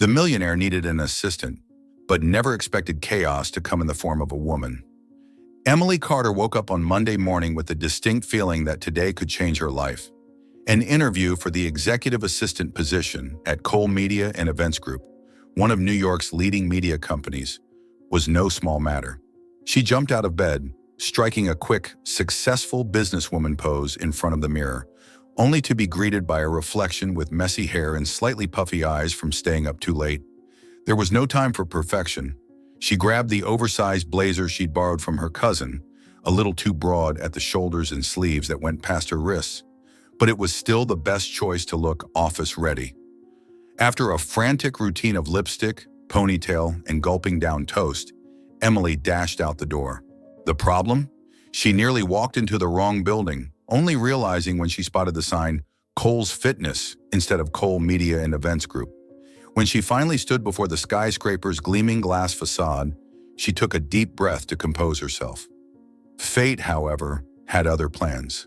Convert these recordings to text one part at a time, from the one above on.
The millionaire needed an assistant, but never expected chaos to come in the form of a woman. Emily Carter woke up on Monday morning with the distinct feeling that today could change her life. An interview for the executive assistant position at Cole Media and Events Group, one of New York's leading media companies, was no small matter. She jumped out of bed, striking a quick, successful businesswoman pose in front of the mirror, only to be greeted by a reflection with messy hair and slightly puffy eyes from staying up too late. There was no time for perfection. She grabbed the oversized blazer she'd borrowed from her cousin, a little too broad at the shoulders and sleeves that went past her wrists, but it was still the best choice to look office-ready. After a frantic routine of lipstick, ponytail, and gulping down toast, Emily dashed out the door. The problem? She nearly walked into the wrong building, only realizing when she spotted the sign, Cole's Fitness, instead of Cole Media and Events Group. When she finally stood before the skyscraper's gleaming glass facade, she took a deep breath to compose herself. Fate, however, had other plans.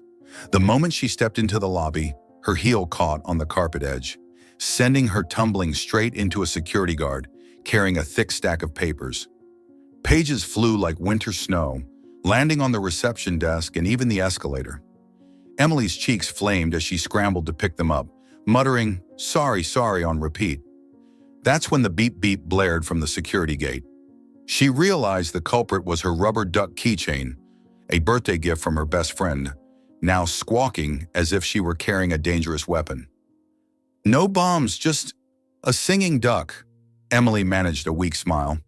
The moment she stepped into the lobby, her heel caught on the carpet edge, sending her tumbling straight into a security guard carrying a thick stack of papers. Pages flew like winter snow, landing on the reception desk and even the escalator. Emily's cheeks flamed as she scrambled to pick them up, muttering, "Sorry, sorry," on repeat. That's when the beep-beep blared from the security gate. She realized the culprit was her rubber duck keychain, a birthday gift from her best friend, now squawking as if she were carrying a dangerous weapon. "No bombs, just a singing duck." Emily managed a weak smile.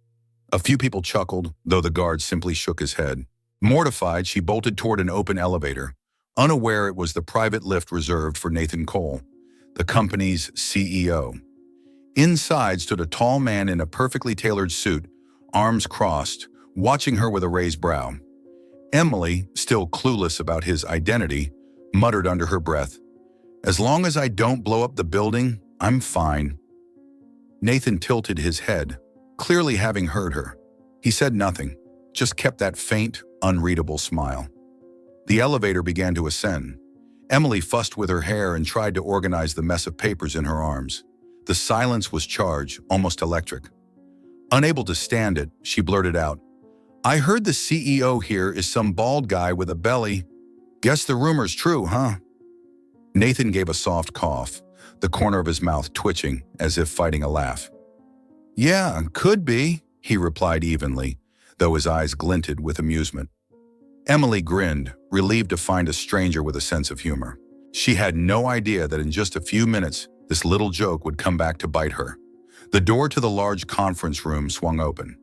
A few people chuckled, though the guard simply shook his head. Mortified, she bolted toward an open elevator, unaware it was the private lift reserved for Nathan Cole, the company's CEO. Inside stood a tall man in a perfectly tailored suit, arms crossed, watching her with a raised brow. Emily, still clueless about his identity, muttered under her breath, "As long as I don't blow up the building, I'm fine." Nathan tilted his head, clearly having heard her. He said nothing, just kept that faint, unreadable smile. The elevator began to ascend. Emily fussed with her hair and tried to organize the mess of papers in her arms. The silence was charged, almost electric. Unable to stand it, she blurted out, "I heard the CEO here is some bald guy with a belly. Guess the rumor's true, huh?" Nathan gave a soft cough, the corner of his mouth twitching as if fighting a laugh. "Yeah, could be," he replied evenly, though his eyes glinted with amusement. Emily grinned, relieved to find a stranger with a sense of humor. She had no idea that in just a few minutes, this little joke would come back to bite her. The door to the large conference room swung open.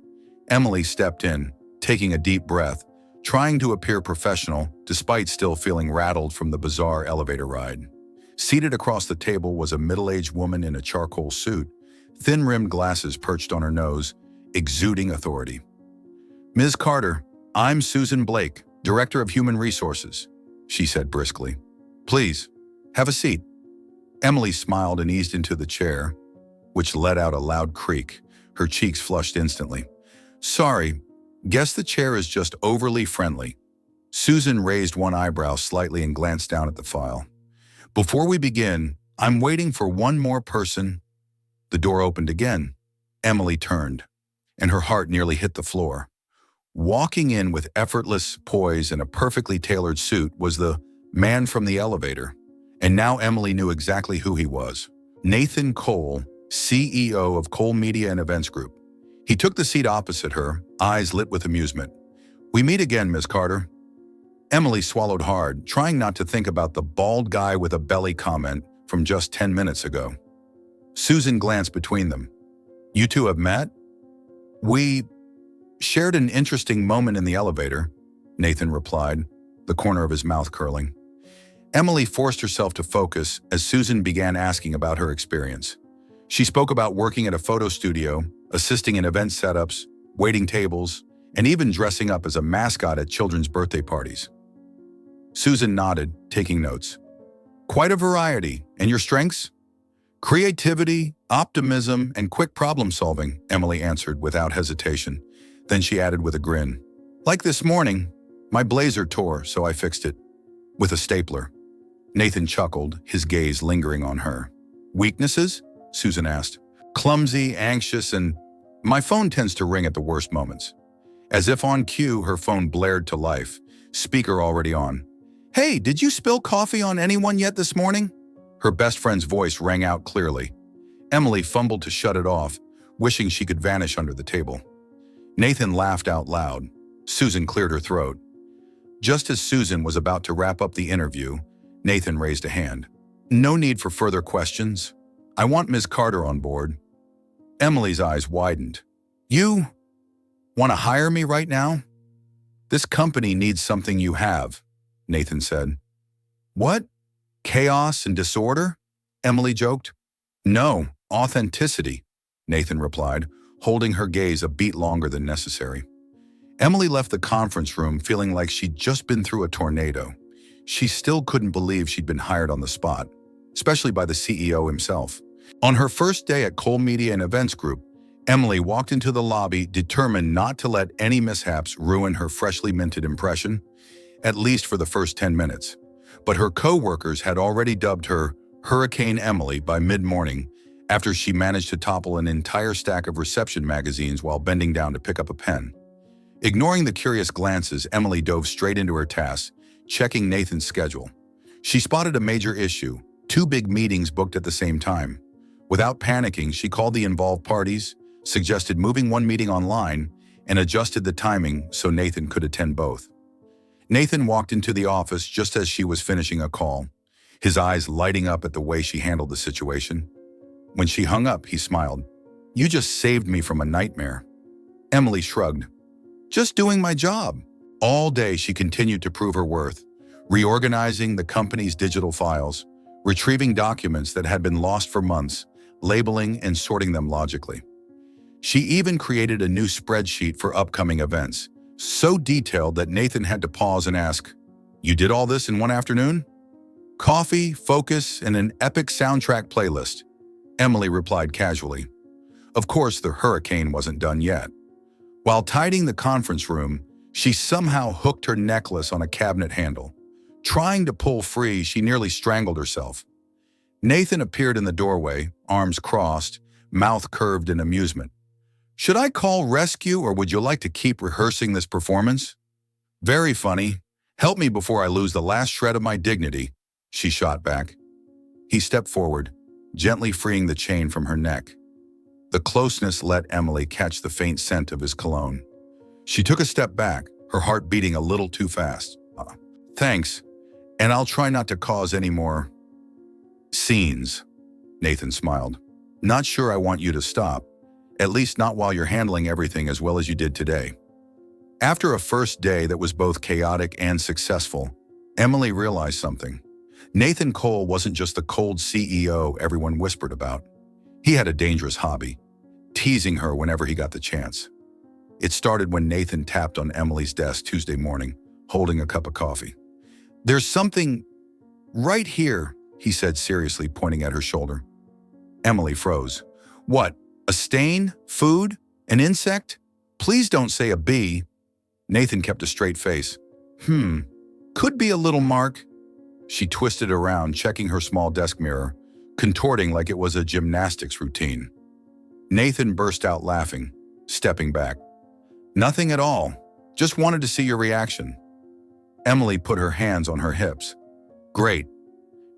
Emily stepped in, taking a deep breath, trying to appear professional despite still feeling rattled from the bizarre elevator ride. Seated across the table was a middle-aged woman in a charcoal suit, thin-rimmed glasses perched on her nose, exuding authority. "Ms. Carter, I'm Susan Blake, Director of Human Resources," she said briskly. "Please, have a seat." Emily smiled and eased into the chair, which let out a loud creak. Her cheeks flushed instantly. "Sorry, guess the chair is just overly friendly." Susan raised one eyebrow slightly and glanced down at the file. "Before we begin, I'm waiting for one more person." The door opened again. Emily turned, and her heart nearly hit the floor. Walking in with effortless poise and a perfectly tailored suit was the man from the elevator, and now Emily knew exactly who he was. Nathan Cole, CEO of Cole Media and Events Group. He took the seat opposite her, eyes lit with amusement. "We meet again, Miss Carter." Emily swallowed hard, trying not to think about the bald guy with a belly comment from just 10 minutes ago. Susan glanced between them. "You two have met?" "We shared an interesting moment in the elevator," Nathan replied, the corner of his mouth curling. Emily forced herself to focus as Susan began asking about her experience. She spoke about working at a photo studio, assisting in event setups, waiting tables, and even dressing up as a mascot at children's birthday parties. Susan nodded, taking notes. "Quite a variety. And your strengths?" "Creativity, optimism, and quick problem-solving," Emily answered without hesitation. Then she added with a grin, "Like this morning, my blazer tore, so I fixed it with a stapler." Nathan chuckled, his gaze lingering on her. "Weaknesses?" Susan asked. Clumsy, anxious, and my phone tends to ring at the worst moments. As if on cue, her phone blared to life, speaker already on. Hey, did you spill coffee on anyone yet this morning? Her best friend's voice rang out clearly. Emily fumbled to shut it off, wishing she could vanish under the table. Nathan laughed out loud. Susan cleared her throat. Just as Susan was about to wrap up the interview, Nathan raised a hand. No need for further questions. I want Ms. Carter on board. Emily's eyes widened. You want to hire me right now? This company needs something you have, Nathan said. What? Chaos and disorder? Emily joked. No, authenticity, Nathan replied, holding her gaze a beat longer than necessary. Emily left the conference room feeling like she'd just been through a tornado. She still couldn't believe she'd been hired on the spot, especially by the CEO himself. On her first day at Cole Media and Events Group, Emily walked into the lobby determined not to let any mishaps ruin her freshly minted impression, at least for the first 10 minutes. But her co-workers had already dubbed her Hurricane Emily by mid-morning after she managed to topple an entire stack of reception magazines while bending down to pick up a pen. Ignoring the curious glances, Emily dove straight into her tasks, checking Nathan's schedule. She spotted a major issue, 2 big meetings booked at the same time. Without panicking, she called the involved parties, suggested moving one meeting online, and adjusted the timing so Nathan could attend both. Nathan walked into the office just as she was finishing a call, his eyes lighting up at the way she handled the situation. When she hung up, he smiled. You just saved me from a nightmare. Emily shrugged. Just doing my job. All day she continued to prove her worth, reorganizing the company's digital files, retrieving documents that had been lost for months, labeling and sorting them logically. She even created a new spreadsheet for upcoming events, so detailed that Nathan had to pause and ask, You did all this in one afternoon? Coffee, focus, and an epic soundtrack playlist, Emily replied casually. Of course, the hurricane wasn't done yet. While tidying the conference room, she somehow hooked her necklace on a cabinet handle. Trying to pull free, she nearly strangled herself. Nathan appeared in the doorway, arms crossed, mouth curved in amusement. Should I call rescue or would you like to keep rehearsing this performance? Very funny. Help me before I lose the last shred of my dignity, she shot back. He stepped forward, gently freeing the chain from her neck. The closeness let Emily catch the faint scent of his cologne. She took a step back, her heart beating a little too fast. Thanks, and I'll try not to cause any more scenes, Nathan smiled. Not sure I want you to stop, at least not while you're handling everything as well as you did today. After a first day that was both chaotic and successful, Emily realized something. Nathan Cole wasn't just the cold CEO everyone whispered about. He had a dangerous hobby, teasing her whenever he got the chance. It started when Nathan tapped on Emily's desk Tuesday morning, holding a cup of coffee. There's something right here, he said seriously, pointing at her shoulder. Emily froze. What? A stain? Food? An insect? Please don't say a bee. Nathan kept a straight face. Could be a little mark. She twisted around, checking her small desk mirror, contorting like it was a gymnastics routine. Nathan burst out laughing, stepping back. Nothing at all. Just wanted to see your reaction. Emily put her hands on her hips. Great.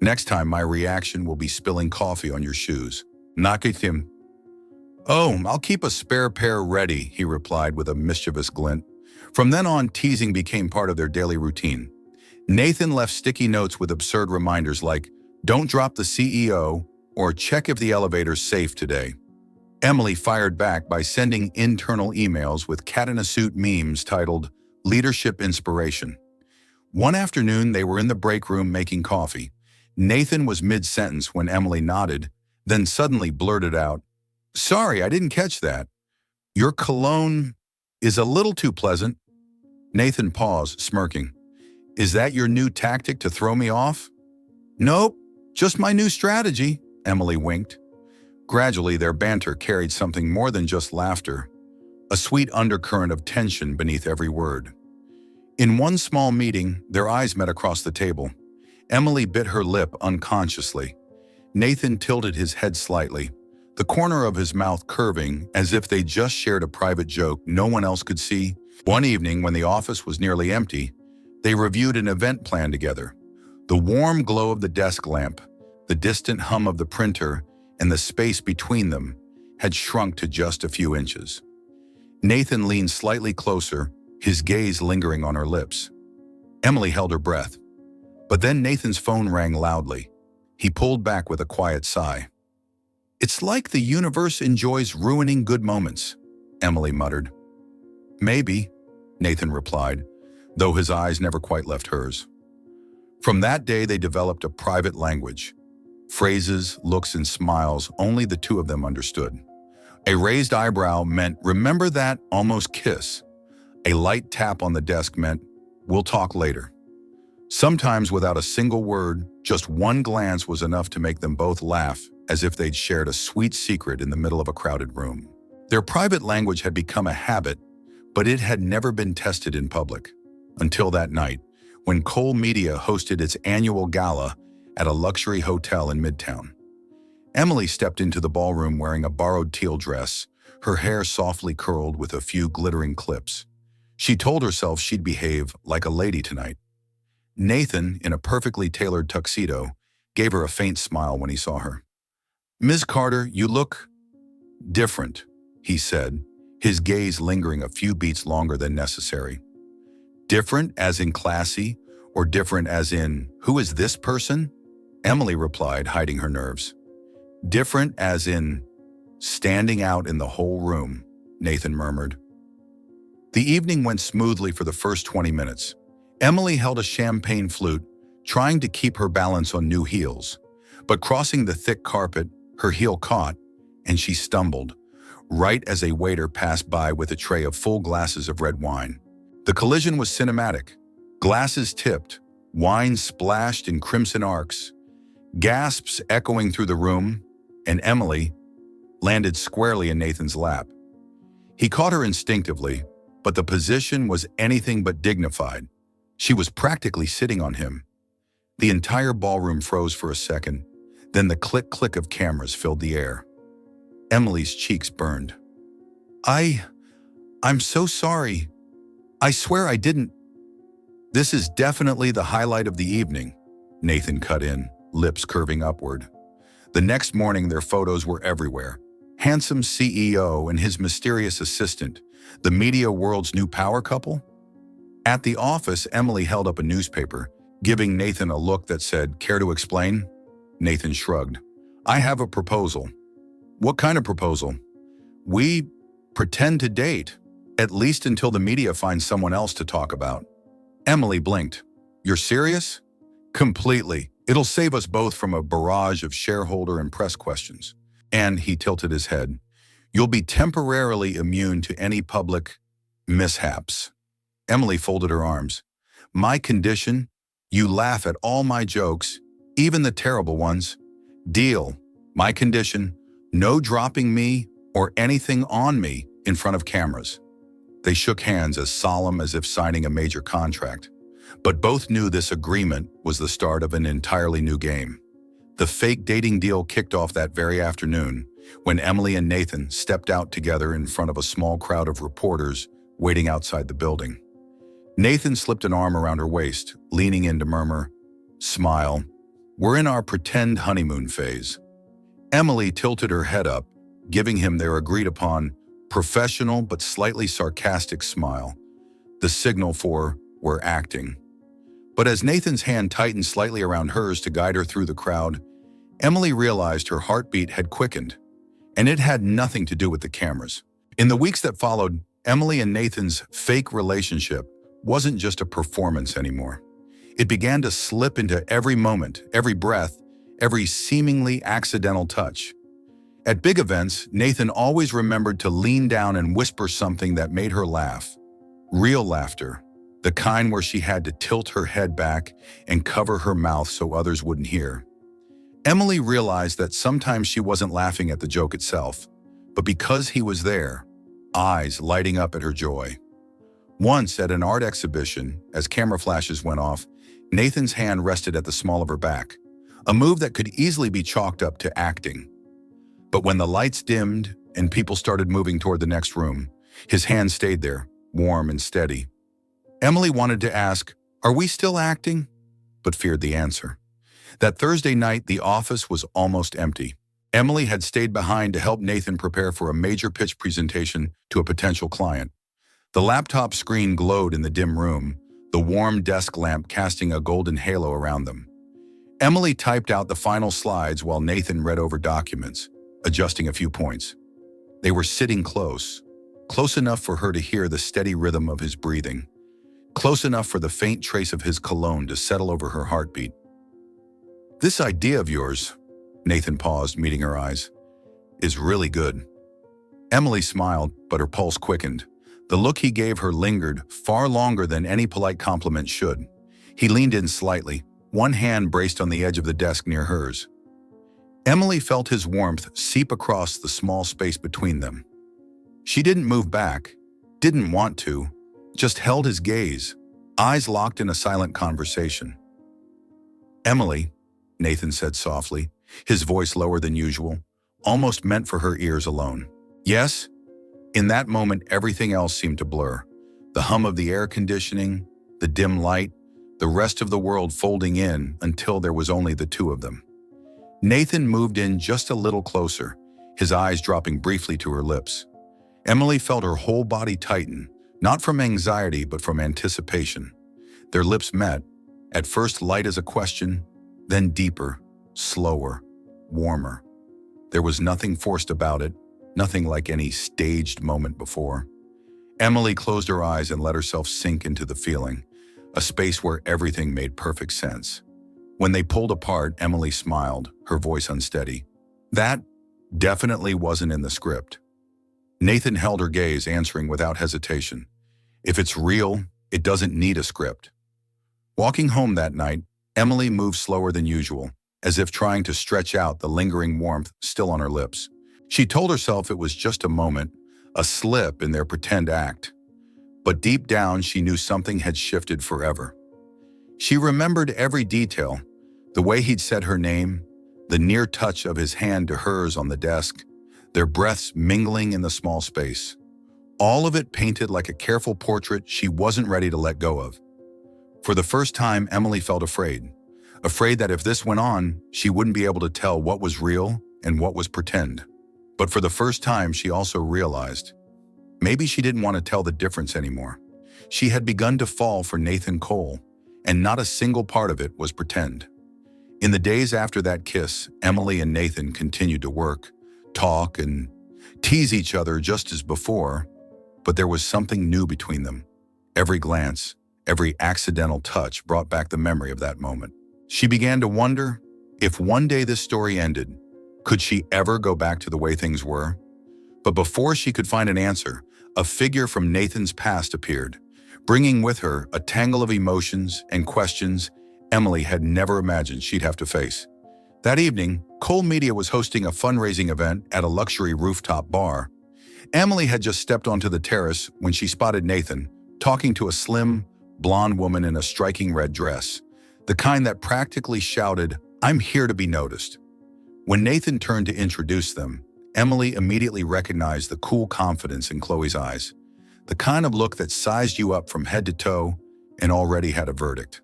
Next time my reaction will be spilling coffee on your shoes. Nakitim. Oh, I'll keep a spare pair ready, he replied with a mischievous glint. From then on, teasing became part of their daily routine. Nathan left sticky notes with absurd reminders like, don't drop the CEO or check if the elevator's safe today. Emily fired back by sending internal emails with cat-in-a-suit memes titled Leadership Inspiration. One afternoon, they were in the break room making coffee. Nathan was mid-sentence when Emily nodded, then suddenly blurted out, Sorry, I didn't catch that. Your cologne is a little too pleasant. Nathan paused, smirking. Is that your new tactic to throw me off? Nope, just my new strategy, Emily winked. Gradually, their banter carried something more than just laughter, a sweet undercurrent of tension beneath every word. In one small meeting, their eyes met across the table. Emily bit her lip unconsciously. Nathan tilted his head slightly, the corner of his mouth curving as if they just shared a private joke no one else could see. One evening, when the office was nearly empty, they reviewed an event plan together. The warm glow of the desk lamp, the distant hum of the printer, and the space between them had shrunk to just a few inches. Nathan leaned slightly closer, his gaze lingering on her lips. Emily held her breath. But then Nathan's phone rang loudly. He pulled back with a quiet sigh. "It's like the universe enjoys ruining good moments," Emily muttered. "Maybe," Nathan replied, though his eyes never quite left hers. From that day, they developed a private language. Phrases, looks, and smiles only the two of them understood. A raised eyebrow meant, "Remember that?" almost kiss. A light tap on the desk meant, "We'll talk later." Sometimes without a single word, just one glance was enough to make them both laugh, as if they'd shared a sweet secret in the middle of a crowded room. Their private language had become a habit, but it had never been tested in public. Until that night, when Cole Media hosted its annual gala at a luxury hotel in Midtown. Emily stepped into the ballroom wearing a borrowed teal dress, her hair softly curled with a few glittering clips. She told herself she'd behave like a lady tonight. Nathan, in a perfectly tailored tuxedo, gave her a faint smile when he saw her. "Ms. Carter, you look different," he said, his gaze lingering a few beats longer than necessary. "Different as in classy, or different as in, who is this person?" Emily replied, hiding her nerves. "Different as in, standing out in the whole room," Nathan murmured. The evening went smoothly for the first 20 minutes. Emily held a champagne flute, trying to keep her balance on new heels. But crossing the thick carpet, her heel caught, and she stumbled, right as a waiter passed by with a tray of full glasses of red wine. The collision was cinematic. Glasses tipped, wine splashed in crimson arcs, gasps echoing through the room, and Emily landed squarely in Nathan's lap. He caught her instinctively, but the position was anything but dignified. She was practically sitting on him. The entire ballroom froze for a second, then the click-click of cameras filled the air. Emily's cheeks burned. I'm so sorry. I swear I didn't." "This is definitely the highlight of the evening," Nathan cut in, lips curving upward. The next morning, their photos were everywhere. Handsome CEO and his mysterious assistant, the media world's new power couple? At the office, Emily held up a newspaper, giving Nathan a look that said, "Care to explain?" Nathan shrugged. "I have a proposal." "What kind of proposal?" "We pretend to date, at least until the media finds someone else to talk about." Emily blinked. "You're serious?" "Completely. It'll save us both from a barrage of shareholder and press questions." And he tilted his head. "You'll be temporarily immune to any public mishaps." Emily folded her arms. "My condition? You laugh at all my jokes, even the terrible ones. Deal. My condition? No dropping me or anything on me in front of cameras." They shook hands as solemn as if signing a major contract. But both knew this agreement was the start of an entirely new game. The fake dating deal kicked off that very afternoon when Emily and Nathan stepped out together in front of a small crowd of reporters waiting outside the building. Nathan slipped an arm around her waist, leaning in to murmur, "Smile. We're in our pretend honeymoon phase." Emily tilted her head up, giving him their agreed-upon, professional but slightly sarcastic smile, the signal for "we're acting." But as Nathan's hand tightened slightly around hers to guide her through the crowd, Emily realized her heartbeat had quickened, and it had nothing to do with the cameras. In the weeks that followed, Emily and Nathan's fake relationship wasn't just a performance anymore. It began to slip into every moment, every breath, every seemingly accidental touch. At big events, Nathan always remembered to lean down and whisper something that made her laugh. Real laughter, the kind where she had to tilt her head back and cover her mouth so others wouldn't hear. Emily realized that sometimes she wasn't laughing at the joke itself, but because he was there, eyes lighting up at her joy. Once at an art exhibition, as camera flashes went off, Nathan's hand rested at the small of her back, a move that could easily be chalked up to acting. But when the lights dimmed and people started moving toward the next room, his hand stayed there, warm and steady. Emily wanted to ask, "Are we still acting?" but feared the answer. That Thursday night, the office was almost empty. Emily had stayed behind to help Nathan prepare for a major pitch presentation to a potential client. The laptop screen glowed in the dim room, the warm desk lamp casting a golden halo around them. Emily typed out the final slides while Nathan read over documents, adjusting a few points. They were sitting close enough for her to hear the steady rhythm of his breathing, close enough for the faint trace of his cologne to settle over her heartbeat. "This idea of yours," Nathan paused, meeting her eyes, "is really good." Emily smiled, but her pulse quickened. The look he gave her lingered far longer than any polite compliment should. He leaned in slightly, one hand braced on the edge of the desk near hers. Emily felt his warmth seep across the small space between them. She didn't move back, didn't want to, just held his gaze, eyes locked in a silent conversation. "Emily," Nathan said softly, his voice lower than usual, almost meant for her ears alone. "Yes?" In that moment, everything else seemed to blur. The hum of the air conditioning, the dim light, the rest of the world folding in until there was only the two of them. Nathan moved in just a little closer, his eyes dropping briefly to her lips. Emily felt her whole body tighten, not from anxiety but from anticipation. Their lips met, at first light as a question, then deeper, slower, warmer. There was nothing forced about it, nothing like any staged moment before. Emily closed her eyes and let herself sink into the feeling, a space where everything made perfect sense. When they pulled apart, Emily smiled, her voice unsteady. "That definitely wasn't in the script." Nathan held her gaze, answering without hesitation. "If it's real, it doesn't need a script." Walking home that night, Emily moved slower than usual, as if trying to stretch out the lingering warmth still on her lips. She told herself it was just a moment, a slip in their pretend act. But deep down, she knew something had shifted forever. She remembered every detail, the way he'd said her name, the near touch of his hand to hers on the desk, their breaths mingling in the small space. All of it painted like a careful portrait she wasn't ready to let go of. For the first time, Emily felt afraid that if this went on, she wouldn't be able to tell what was real and what was pretend. But for the first time, she also realized maybe she didn't want to tell the difference anymore. She had begun to fall for Nathan Cole, and not a single part of it was pretend. In the days after that kiss, Emily and Nathan continued to work, talk, and tease each other just as before, but there was something new between them. Every glance, every accidental touch brought back the memory of that moment. She began to wonder, if one day this story ended, could she ever go back to the way things were? But before she could find an answer, a figure from Nathan's past appeared, bringing with her a tangle of emotions and questions Emily had never imagined she'd have to face. That evening, Cole Media was hosting a fundraising event at a luxury rooftop bar. Emily had just stepped onto the terrace when she spotted Nathan, talking to a slim, blonde woman in a striking red dress, the kind that practically shouted, "I'm here to be noticed." When Nathan turned to introduce them, Emily immediately recognized the cool confidence in Chloe's eyes, the kind of look that sized you up from head to toe and already had a verdict.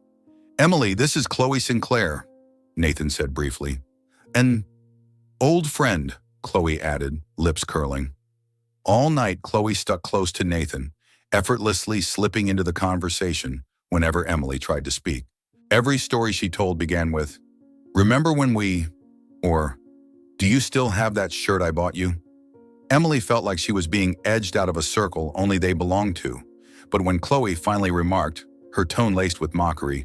"Emily, this is Chloe Sinclair," Nathan said briefly. "An old friend," Chloe added, lips curling. All night, Chloe stuck close to Nathan, effortlessly slipping into the conversation whenever Emily tried to speak. Every story she told began with, "Remember when we," or "Do you still have that shirt I bought you?" Emily felt like she was being edged out of a circle only they belonged to, but when Chloe finally remarked, her tone laced with mockery,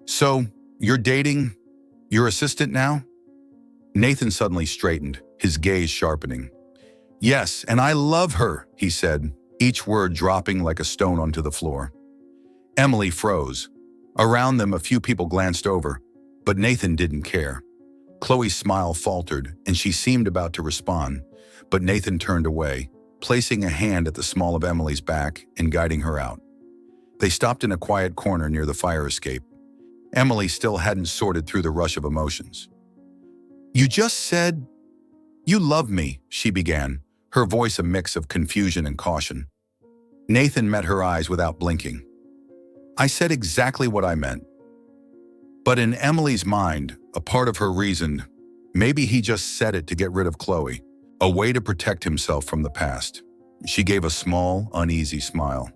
"So, you're dating your assistant now?" Nathan suddenly straightened, his gaze sharpening. "Yes, and I love her," he said, each word dropping like a stone onto the floor. Emily froze. Around them, a few people glanced over, but Nathan didn't care. Chloe's smile faltered, and she seemed about to respond, but Nathan turned away, placing a hand at the small of Emily's back and guiding her out. They stopped in a quiet corner near the fire escape. Emily still hadn't sorted through the rush of emotions. "You just said You love me, she began, her voice a mix of confusion and caution. Nathan met her eyes without blinking. I said exactly what I meant. But in Emily's mind, a part of her reasoned, maybe he just said it to get rid of Chloe, a way to protect himself from the past. She gave a small, uneasy smile.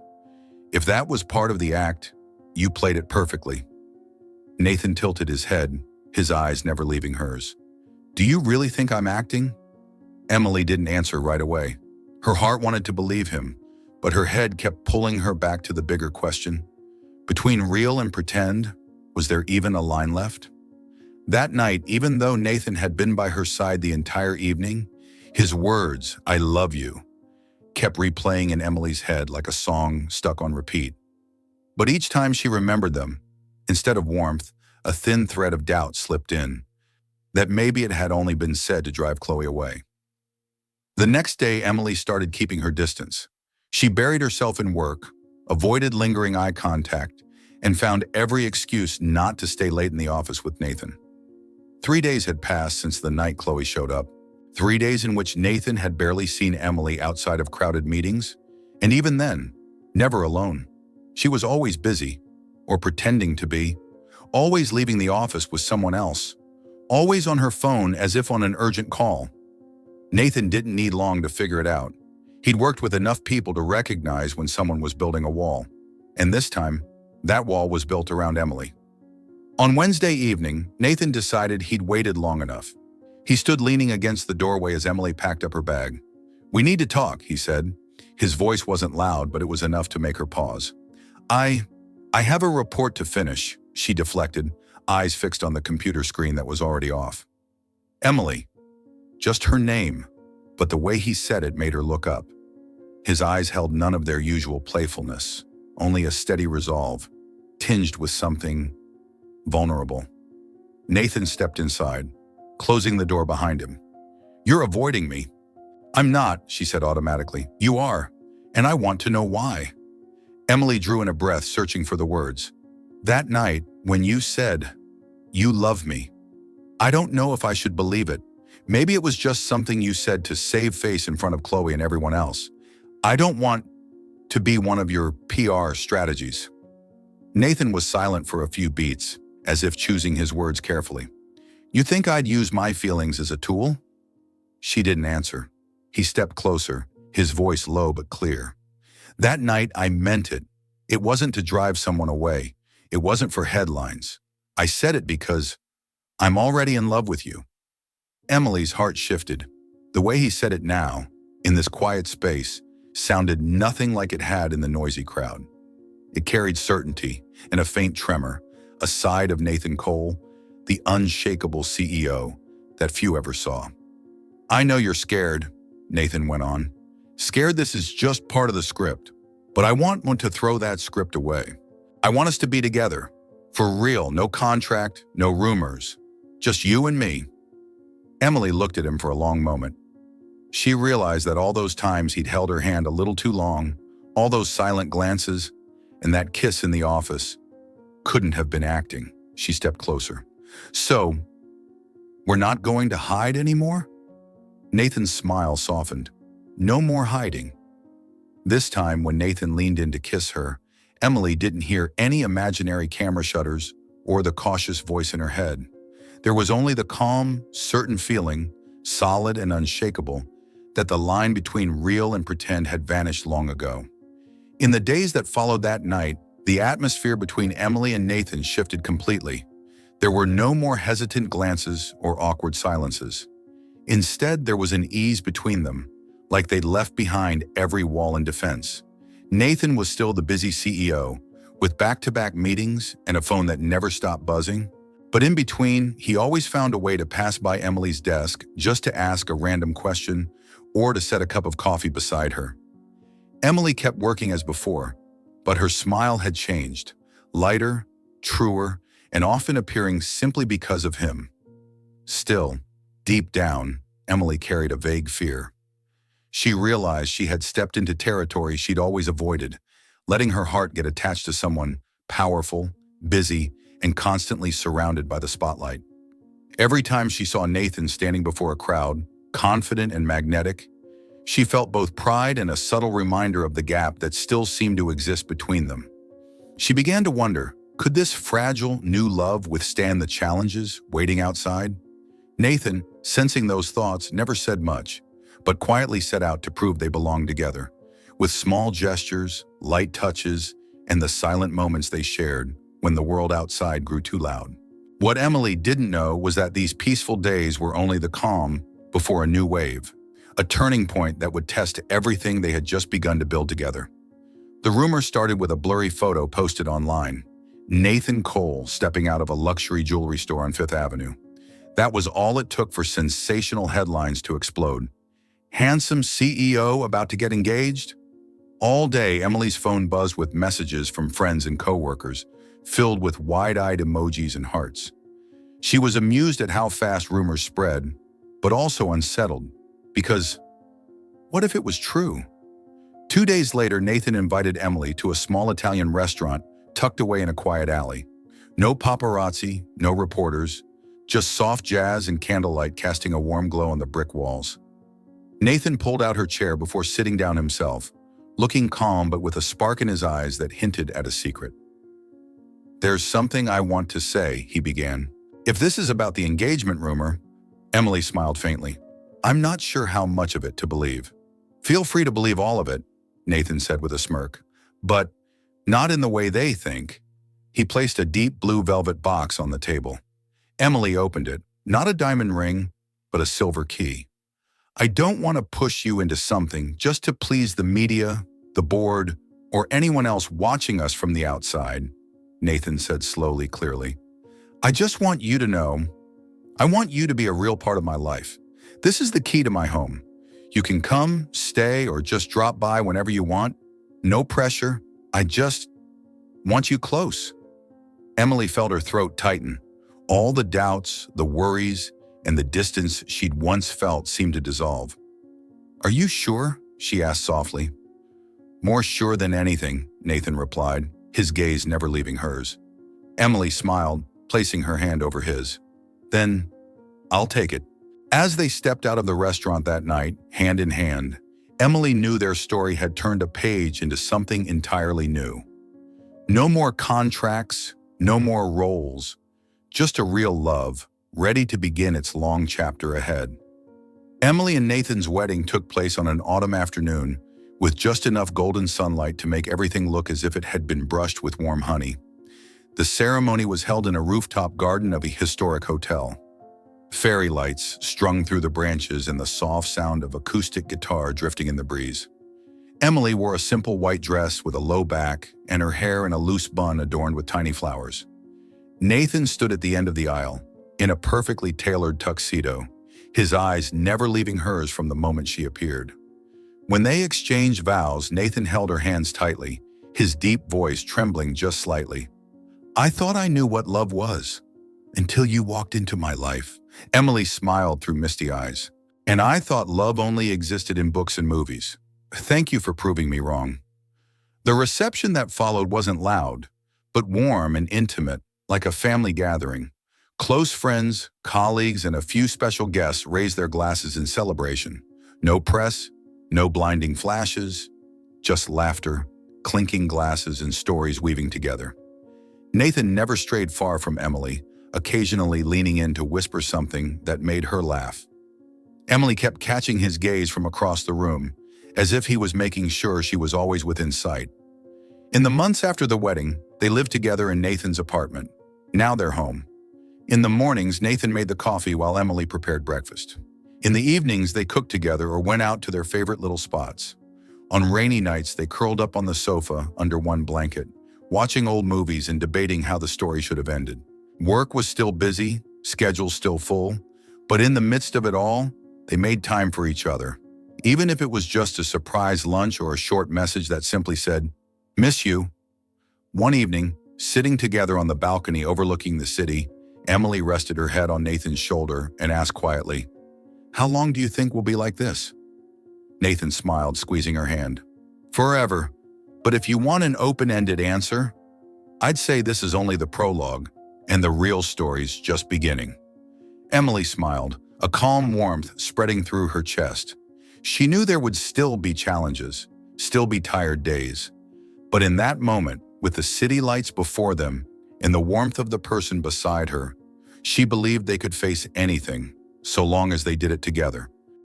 If that was part of the act, you played it perfectly. Nathan tilted his head, his eyes never leaving hers. Do you really think I'm acting? Emily didn't answer right away. Her heart wanted to believe him, but her head kept pulling her back to the bigger question. Between real and pretend, was there even a line left? That night, even though Nathan had been by her side the entire evening, his words, I love you, kept replaying in Emily's head like a song stuck on repeat. But each time she remembered them, instead of warmth, a thin thread of doubt slipped in, that maybe it had only been said to drive Chloe away. The next day, Emily started keeping her distance. She buried herself in work, avoided lingering eye contact, and found every excuse not to stay late in the office with Nathan. 3 days had passed since the night Chloe showed up. 3 days in which Nathan had barely seen Emily outside of crowded meetings, and even then, never alone. She was always busy, or pretending to be, always leaving the office with someone else, always on her phone as if on an urgent call. Nathan didn't need long to figure it out. He'd worked with enough people to recognize when someone was building a wall, and this time, that wall was built around Emily. On Wednesday evening, Nathan decided he'd waited long enough. He stood leaning against the doorway as Emily packed up her bag. We need to talk, he said. His voice wasn't loud, but it was enough to make her pause. I have a report to finish, she deflected, eyes fixed on the computer screen that was already off. Emily. Just her name, but the way he said it made her look up. His eyes held none of their usual playfulness, only a steady resolve, tinged with something vulnerable. Nathan stepped inside, closing the door behind him. You're avoiding me. I'm not, she said automatically. You are, and I want to know why. Emily drew in a breath, searching for the words. That night, when you said, you love me, I don't know if I should believe it. Maybe it was just something you said to save face in front of Chloe and everyone else. I don't want to be one of your PR strategies. Nathan was silent for a few beats, as if choosing his words carefully. You think I'd use my feelings as a tool? She didn't answer. He stepped closer, his voice low but clear. That night, I meant it. It wasn't to drive someone away. It wasn't for headlines. I said it because I'm already in love with you. Emily's heart shifted. The way he said it now, in this quiet space, sounded nothing like it had in the noisy crowd. It carried certainty and a faint tremor, a side of Nathan Cole, the unshakable CEO that few ever saw. I know you're scared, Nathan went on. Scared this is just part of the script, but I want to throw that script away. I want us to be together, for real, no contract, no rumors, just you and me. Emily looked at him for a long moment. She realized that all those times he'd held her hand a little too long, all those silent glances, and that kiss in the office, couldn't have been acting. She stepped closer. So, we're not going to hide anymore? Nathan's smile softened. No more hiding. This time, when Nathan leaned in to kiss her, Emily didn't hear any imaginary camera shutters or the cautious voice in her head. There was only the calm, certain feeling, solid and unshakable, that the line between real and pretend had vanished long ago. In the days that followed that night, the atmosphere between Emily and Nathan shifted completely. There were no more hesitant glances or awkward silences. Instead, there was an ease between them, like they'd left behind every wall and defense. Nathan was still the busy CEO, with back-to-back meetings and a phone that never stopped buzzing. But in between, he always found a way to pass by Emily's desk just to ask a random question or to set a cup of coffee beside her. Emily kept working as before, but her smile had changed, lighter, truer, and often appearing simply because of him. Still, deep down, Emily carried a vague fear. She realized she had stepped into territory she'd always avoided, letting her heart get attached to someone powerful, busy, and constantly surrounded by the spotlight. Every time she saw Nathan standing before a crowd, confident and magnetic. She felt both pride and a subtle reminder of the gap that still seemed to exist between them. She began to wonder, could this fragile, new love withstand the challenges waiting outside? Nathan, sensing those thoughts, never said much, but quietly set out to prove they belonged together. With small gestures, light touches, and the silent moments they shared when the world outside grew too loud. What Emily didn't know was that these peaceful days were only the calm before a new wave, a turning point that would test everything they had just begun to build together. The rumor started with a blurry photo posted online. Nathan Cole stepping out of a luxury jewelry store on Fifth Avenue. That was all it took for sensational headlines to explode. Handsome CEO about to get engaged? All day, Emily's phone buzzed with messages from friends and coworkers, filled with wide-eyed emojis and hearts. She was amused at how fast rumors spread, but also unsettled, because what if it was true? 2 days later, Nathan invited Emily to a small Italian restaurant tucked away in a quiet alley. No paparazzi, no reporters, just soft jazz and candlelight casting a warm glow on the brick walls. Nathan pulled out her chair before sitting down himself, looking calm but with a spark in his eyes that hinted at a secret. "There's something I want to say," he began. "If this is about the engagement rumor," Emily smiled faintly, "I'm not sure how much of it to believe." "Feel free to believe all of it," Nathan said with a smirk, "but not in the way they think." He placed a deep blue velvet box on the table. Emily opened it, not a diamond ring, but a silver key. "I don't want to push you into something just to please the media, the board, or anyone else watching us from the outside," Nathan said slowly, clearly. "I just want you to know, I want you to be a real part of my life. This is the key to my home. You can come, stay, or just drop by whenever you want. No pressure. I just want you close." Emily felt her throat tighten. All the doubts, the worries, and the distance she'd once felt seemed to dissolve. "Are you sure?" she asked softly. "More sure than anything," Nathan replied, his gaze never leaving hers. Emily smiled, placing her hand over his. "Then, I'll take it." As they stepped out of the restaurant that night, hand in hand, Emily knew their story had turned a page into something entirely new. No more contracts, no more roles, just a real love, ready to begin its long chapter ahead. Emily and Nathan's wedding took place on an autumn afternoon, with just enough golden sunlight to make everything look as if it had been brushed with warm honey. The ceremony was held in a rooftop garden of a historic hotel. Fairy lights strung through the branches and the soft sound of acoustic guitar drifting in the breeze. Emily wore a simple white dress with a low back and her hair in a loose bun adorned with tiny flowers. Nathan stood at the end of the aisle, in a perfectly tailored tuxedo, his eyes never leaving hers from the moment she appeared. When they exchanged vows, Nathan held her hands tightly, his deep voice trembling just slightly. "I thought I knew what love was, until you walked into my life." Emily smiled through misty eyes. "And I thought love only existed in books and movies. Thank you for proving me wrong." The reception that followed wasn't loud, but warm and intimate, like a family gathering. Close friends, colleagues, and a few special guests raised their glasses in celebration. No press, no blinding flashes, just laughter, clinking glasses, and stories weaving together. Nathan never strayed far from Emily, occasionally leaning in to whisper something that made her laugh. Emily kept catching his gaze from across the room, as if he was making sure she was always within sight. In the months after the wedding, they lived together in Nathan's apartment, now their home. In the mornings, Nathan made the coffee while Emily prepared breakfast. In the evenings, they cooked together or went out to their favorite little spots. On rainy nights, they curled up on the sofa under one blanket, watching old movies and debating how the story should have ended. Work was still busy, schedules still full, but in the midst of it all, they made time for each other. Even if it was just a surprise lunch or a short message that simply said, "Miss you." One evening, sitting together on the balcony overlooking the city, Emily rested her head on Nathan's shoulder and asked quietly, "How long do you think we'll be like this?" Nathan smiled, squeezing her hand. "Forever. But if you want an open-ended answer, I'd say this is only the prologue, and the real story's just beginning." Emily smiled, a calm warmth spreading through her chest. She knew there would still be challenges, still be tired days. But in that moment, with the city lights before them and the warmth of the person beside her, she believed they could face anything, so long as they did it together.